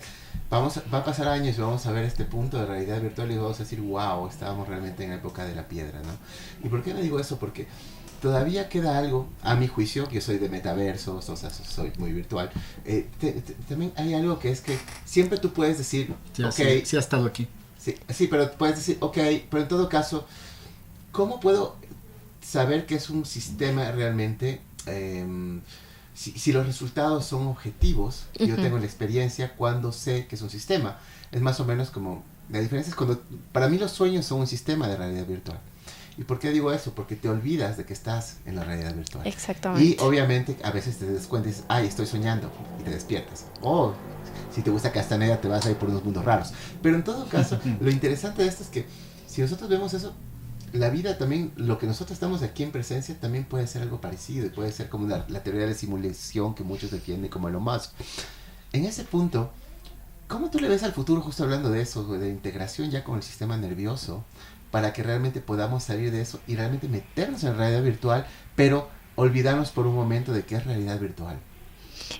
va a pasar años y vamos a ver este punto de realidad virtual y vamos a decir, wow, estábamos realmente en la época de la piedra, ¿no? ¿Y por qué le digo eso? Porque todavía queda algo, a mi juicio, que yo soy de metaversos, o sea, soy muy virtual, también hay algo que es que siempre tú puedes decir, Sí, ok, sí ha estado aquí. sí, pero puedes decir, ok, pero en todo caso, ¿cómo puedo saber que es un sistema realmente? Si los resultados son objetivos, yo tengo la experiencia cuando sé que es un sistema. Es más o menos como, la diferencia es cuando, para mí los sueños son un sistema de realidad virtual. ¿Y por qué digo eso? Porque te olvidas de que estás en la realidad virtual. Exactamente. Y obviamente a veces te das cuenta y dices, ay, estoy soñando, y te despiertas. O si te gusta Castaneda te vas a ir por unos mundos raros. Pero en todo caso, lo interesante de esto es que si nosotros vemos eso, la vida también, lo que nosotros estamos aquí en presencia también puede ser algo parecido y puede ser como la teoría de simulación que muchos defienden como Elon Musk. En ese punto, ¿cómo tú le ves al futuro justo hablando de eso, de integración ya con el sistema nervioso, para que realmente podamos salir de eso y realmente meternos en realidad virtual, pero olvidarnos por un momento de qué es realidad virtual?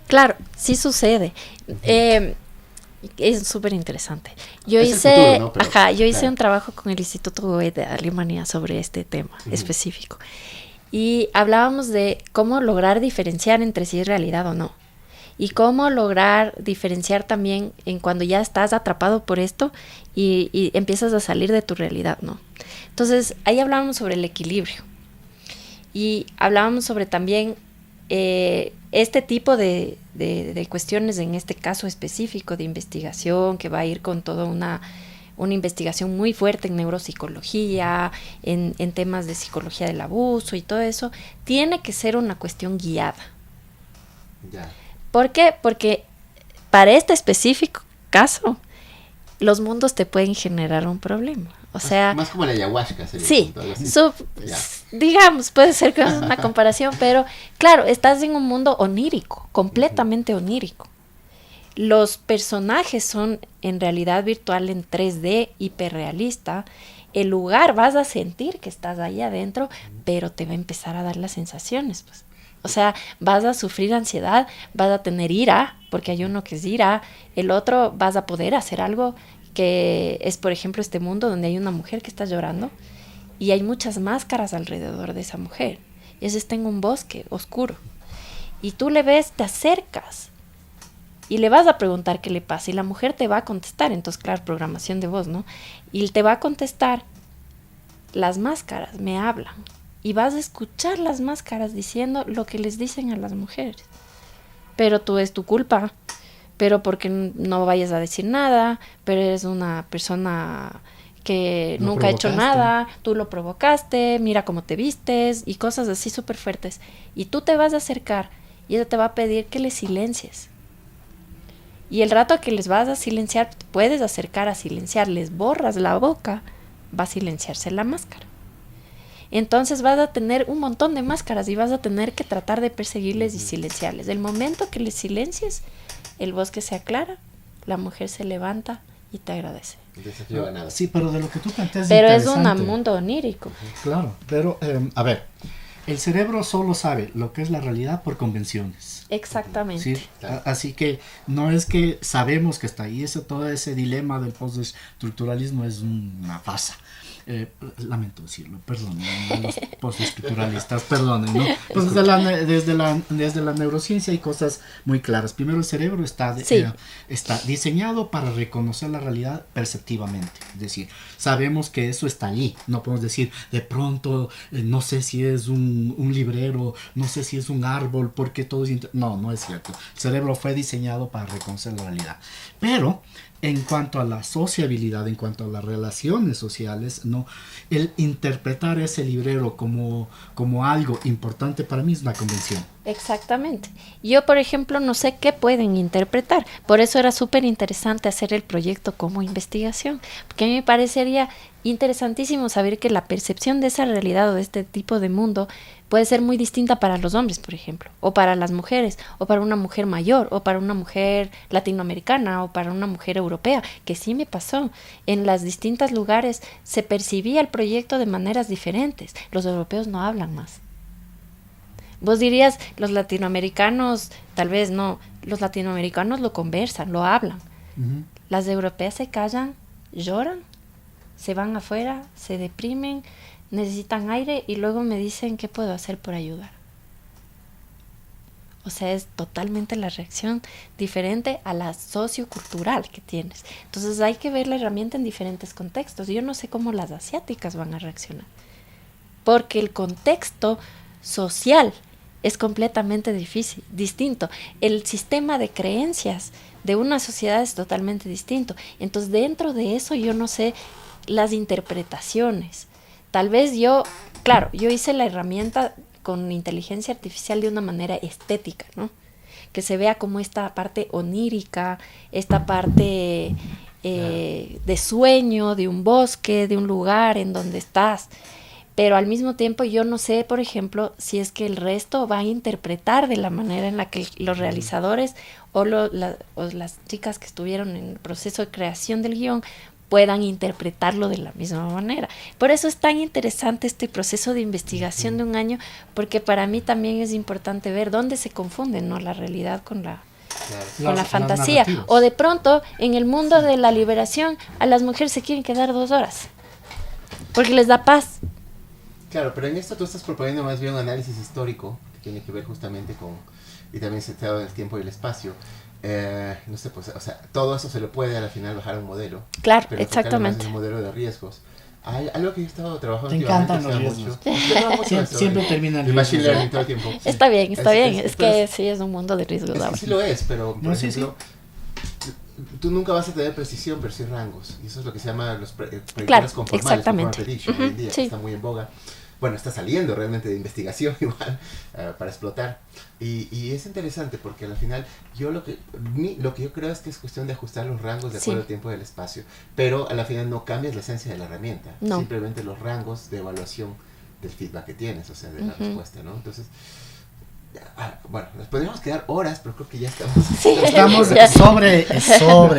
Claro, sí sucede. Es súper interesante. Yo Es el hice, futuro, ¿no? Pero, yo hice claro. un trabajo con el Instituto Goethe de Alemania sobre este tema específico. Y hablábamos de cómo lograr diferenciar entre si es realidad o no. Y cómo lograr diferenciar también en cuando ya estás atrapado por esto y empiezas a salir de tu realidad, ¿no? Entonces, ahí hablábamos sobre el equilibrio. Y hablábamos sobre también este tipo de cuestiones, en este caso específico de investigación, que va a ir con toda una investigación muy fuerte en neuropsicología, en temas de psicología del abuso y todo eso, tiene que ser una cuestión guiada. Ya. ¿Por qué? Porque para este específico caso, los mundos te pueden generar un problema. O sea, más como la ayahuasca sería. sí, algo así. Ya. digamos, puede ser que es una comparación, pero claro, estás en un mundo onírico, completamente onírico. Los personajes son en realidad virtual en 3D, hiperrealista. El lugar vas a sentir que estás ahí adentro, pero te va a empezar a dar las sensaciones, pues. O sea, vas a sufrir ansiedad, vas a tener ira, porque hay uno que es ira, el otro vas a poder hacer algo que es, por ejemplo, este mundo donde hay una mujer que está llorando y hay muchas máscaras alrededor de esa mujer. Y ella está en un bosque oscuro. Y tú le ves, te acercas y le vas a preguntar qué le pasa y la mujer te va a contestar. Entonces, claro, programación de voz, ¿no? Y te va a contestar, las máscaras me hablan. Y vas a escuchar las máscaras diciendo lo que les dicen a las mujeres. Pero tú es tu culpa. Pero porque no vayas a decir nada. Pero eres una persona que Lo nunca ha hecho provocaste. nada. Tú lo provocaste. Mira cómo te vistes. Y cosas así súper fuertes. Y tú te vas a acercar. Y ella te va a pedir que le silencies. Y el rato que les vas a silenciar, te puedes acercar a silenciar. Les borras la boca. Va a silenciarse la máscara. Entonces vas a tener un montón de máscaras y vas a tener que tratar de perseguirles y silenciarles. El momento que les silencies, el bosque se aclara, la mujer se levanta y te agradece. Desafío ganado. Sí, pero de lo que tú planteas Pero es un interesante. mundo onírico. Claro, pero a ver, el cerebro solo sabe lo que es la realidad por convenciones. Exactamente. ¿Sí? Así que no es que sabemos que está ahí, todo ese dilema del postestructuralismo es una farsa. Lamento decirlo, perdonen a los postestructuralistas, perdonen, ¿no? Pues desde la neurociencia hay cosas muy claras. Primero, el cerebro está diseñado para reconocer la realidad perceptivamente, es decir, sabemos que eso está allí, no podemos decir de pronto, no sé si es un librero, no sé si es un árbol, porque todo es... No es cierto. El cerebro fue diseñado para reconocer la realidad. Pero en cuanto a la sociabilidad, en cuanto a las relaciones sociales, no, el interpretar ese librero como algo importante para mí es una convención. Exactamente. Yo, por ejemplo, no sé qué pueden interpretar. Por eso era súper interesante hacer el proyecto como investigación. Porque a mí me parecería interesantísimo saber que la percepción de esa realidad o de este tipo de mundo puede ser muy distinta para los hombres, por ejemplo, o para las mujeres, o para una mujer mayor, o para una mujer latinoamericana, o para una mujer europea, que sí me pasó. En los distintos lugares se percibía el proyecto de maneras diferentes. Los europeos no hablan más. Vos dirías, los latinoamericanos, tal vez no, los latinoamericanos lo conversan, lo hablan. Uh-huh. Las europeas se callan, lloran, se van afuera, se deprimen, necesitan aire y luego me dicen qué puedo hacer por ayudar. O sea, es totalmente la reacción diferente a la sociocultural que tienes. Entonces hay que ver la herramienta en diferentes contextos. Yo no sé cómo las asiáticas van a reaccionar, porque el contexto social es completamente distinto. El sistema de creencias de una sociedad es totalmente distinto. Entonces, dentro de eso yo no sé las interpretaciones. Tal vez yo hice la herramienta con inteligencia artificial de una manera estética, ¿no? Que se vea como esta parte onírica, esta parte de sueño, de un bosque, de un lugar en donde estás. Pero al mismo tiempo yo no sé, por ejemplo, si es que el resto va a interpretar de la manera en la que los realizadores o las chicas que estuvieron en el proceso de creación del guión puedan interpretarlo de la misma manera. Por eso es tan interesante este proceso de investigación de un año, porque para mí también es importante ver dónde se confunde, ¿no?, la realidad con la fantasía. O de pronto, en el mundo de la liberación, a las mujeres se quieren quedar 2 horas, porque les da paz. Claro, pero en esto tú estás proponiendo más bien un análisis histórico que tiene que ver justamente con, y también centrado en el tiempo y el espacio. No sé, pues, o sea, todo eso se lo puede al final bajar a un modelo. Claro, pero exactamente. Un modelo de riesgos. Hay algo que yo he estado trabajando. Te encantan los riesgos. Siempre termina el machine learning todo el tiempo. Sí. Está bien. Es que sí es un mundo de riesgos. Sí lo es, pero por ejemplo, tú nunca vas a tener precisión, pero sí rangos. Y eso es lo que se llama los predictores conformales. Exactamente. Hoy en día, que está muy en boga. Bueno, está saliendo realmente de investigación igual para explotar. Y es interesante porque al final lo que yo creo es que es cuestión de ajustar los rangos de acuerdo al tiempo y al espacio. Pero a la final no cambias la esencia de la herramienta. No. Simplemente los rangos de evaluación del feedback que tienes, o sea, de la respuesta, ¿no? Entonces, bueno, nos podríamos quedar horas, pero creo que ya estamos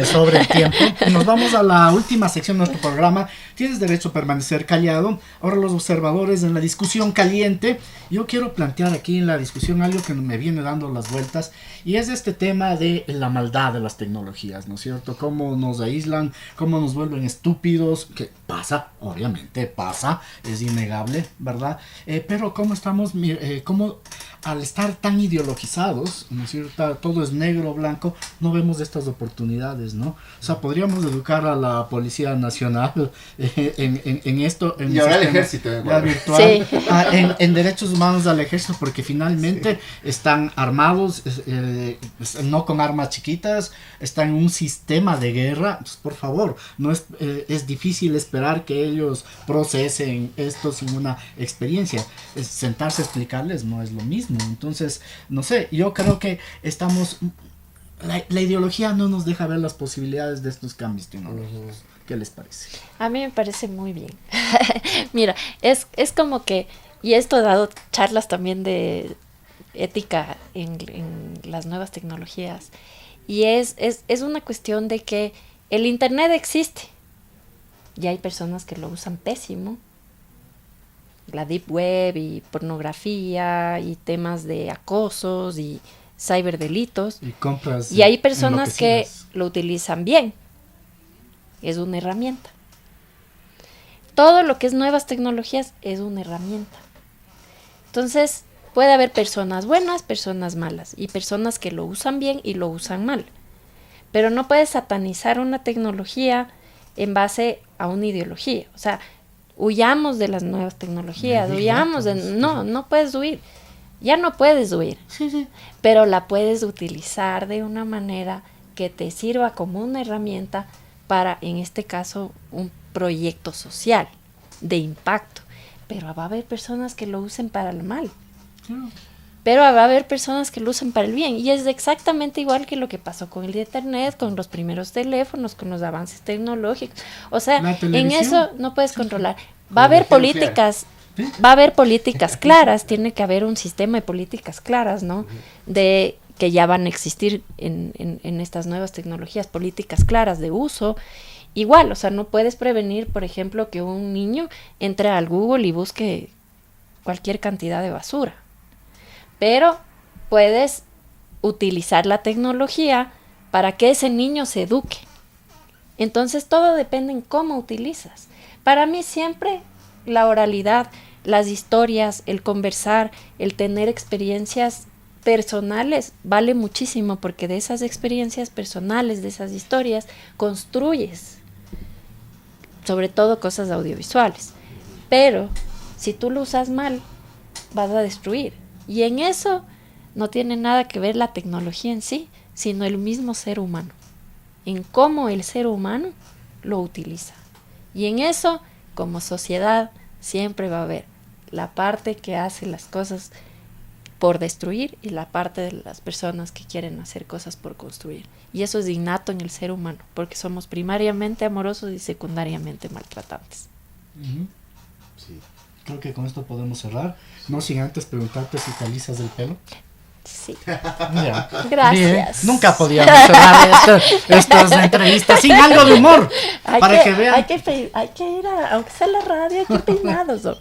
sobre el tiempo. Nos vamos a la última sección de nuestro programa. Tienes derecho a permanecer callado. Ahora los observadores en la discusión caliente. Yo quiero plantear aquí en la discusión algo que me viene dando las vueltas, y es este tema de la maldad de las tecnologías, ¿no es cierto? Cómo nos aíslan, cómo nos vuelven estúpidos, que pasa, obviamente pasa, es innegable, ¿verdad? Pero cómo estamos, cómo al estar tan ideologizados, ¿no es cierto? Todo es negro o blanco, no vemos estas oportunidades, ¿no? O sea, podríamos educar a la Policía Nacional en esto. Y ahora el ejército. Virtual, sí. En derechos humanos al ejército, porque finalmente están armados, no con armas chiquitas, están en un sistema de guerra. Entonces, por favor, no es difícil esperar que ellos procesen esto sin una experiencia. Sentarse a explicarles no es lo mismo. Entonces, no sé, yo creo que estamos... La ideología no nos deja ver las posibilidades de estos cambios tecnológicos. ¿Qué les parece? A mí me parece muy bien. Mira, es como que, y esto he dado charlas también de ética en las nuevas tecnologías, y es una cuestión de que el internet existe, y hay personas que lo usan pésimo, la deep web y pornografía y temas de acosos y ciberdelitos. Y compras. Y hay personas que enloquecidas. lo utilizan bien. Es una herramienta. Todo lo que es nuevas tecnologías es una herramienta. Entonces, puede haber personas buenas, personas malas, y personas que lo usan bien y lo usan mal. Pero no puedes satanizar una tecnología en base a una ideología. O sea, huyamos de las nuevas tecnologías, huyamos de... No, no puedes huir. Ya no puedes huir. Pero la puedes utilizar de una manera que te sirva como una herramienta para, en este caso, un proyecto social de impacto. Pero va a haber personas que lo usen para el mal. Pero va a haber personas que lo usen para el bien. Y es exactamente igual que lo que pasó con el internet, con los primeros teléfonos, con los avances tecnológicos. O sea, en eso no puedes controlar. Va a haber políticas, va a haber políticas claras, tiene que haber un sistema de políticas claras, ¿no? De que ya van a existir en estas nuevas tecnologías, políticas claras de uso. Igual, o sea, no puedes prevenir, por ejemplo, que un niño entre al Google y busque cualquier cantidad de basura. Pero puedes utilizar la tecnología para que ese niño se eduque. Entonces todo depende en cómo utilizas. Para mí siempre la oralidad, las historias, el conversar, el tener experiencias personales vale muchísimo, porque de esas experiencias personales, de esas historias, construyes, sobre todo cosas audiovisuales. Pero si tú lo usas mal, vas a destruir. Y en eso no tiene nada que ver la tecnología en sí, sino el mismo ser humano, en cómo el ser humano lo utiliza. Y en eso, como sociedad, siempre va a haber la parte que hace las cosas por destruir y la parte de las personas que quieren hacer cosas por construir. Y eso es innato en el ser humano, porque somos primariamente amorosos y secundariamente maltratantes. Sí. Creo que con esto podemos cerrar. No sin antes preguntarte si te alisas el pelo. Sí. Ya. Gracias. Bien. Nunca podíamos cerrar estas entrevistas sin algo de humor. Para que vean. Hay que ir a, aunque sea la radio, hay que peinados. ¿No?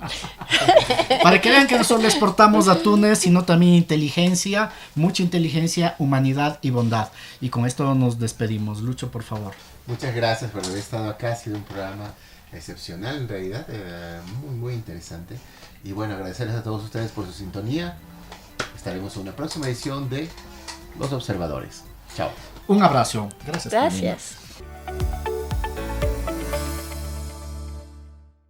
Para que vean que no solo exportamos atunes, sino también inteligencia, mucha inteligencia, humanidad y bondad. Y con esto nos despedimos. Lucho, por favor. Muchas gracias por haber estado acá. Ha sido un programa excepcional, en realidad, muy, muy interesante. Y bueno, agradecerles a todos ustedes por su sintonía. Estaremos en una próxima edición de Los Observadores. Chao. Un abrazo. Gracias. Gracias.